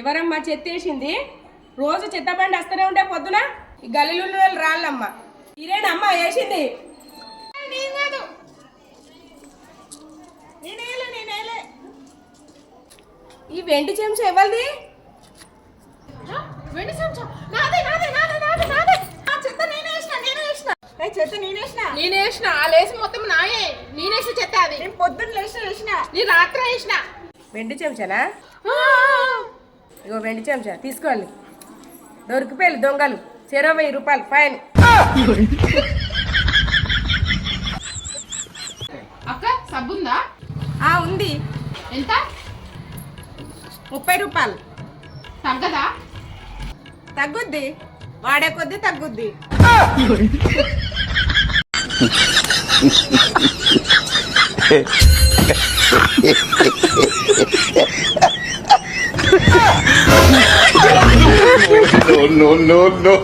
ఎవరమ్మా చెత్తేసింది? రోజు చెత్త బండి వస్తూనే ఉంటే పొద్దున ఈ గల్లీలు రాళ్ళమ్మ. ఇదేనమ్మా వేసింది. ఈ వెండి చెంచా ఎవరిది? వెండి చెంచా నాదే నాదే నాదే నాదే నాదే. ఆ చెత్త నేనేసిన చెత్త నేనేసిన ఆ లేసి మొత్తం నాయే. నేనేసిన చెత్త అది. నేను పొద్దున్న వేసిన నీ రాత్రి వేసిన. వెండి చెంచానా? ఇగో వెండి చెంచా తీసుకోండి. దొరికిపోయి దొంగలు. 1000 రూపాయలు ఫైన్. అక్క సబ్బుందా? ఉంది. ఎంత? 30 రూపాయలు. తగ్గదా? తగ్గుద్ది, వాడే కొద్ది తగ్గుద్ది. No.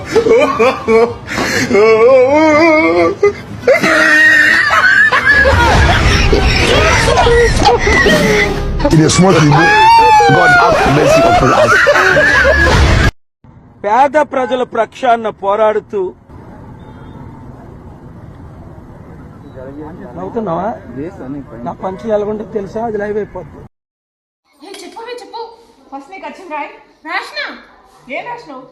It is smoking. God have mercy upon us. పేద ప్రజల ప్రక్షాళన పోరాడుతూ నవ్వుతున్నావా? నా పంచి ఎలాగుంటే తెలుసా? అది లైవ్ అయిపోతుంది. చెప్పు. ఫస్ట్ నీకు వచ్చింది రాయ్. రాసిన. ఏం రాసినావు?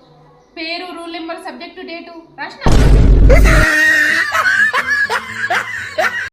పేరు, రూల్ నెంబర్, సబ్జెక్టు, డేటు రాసిన.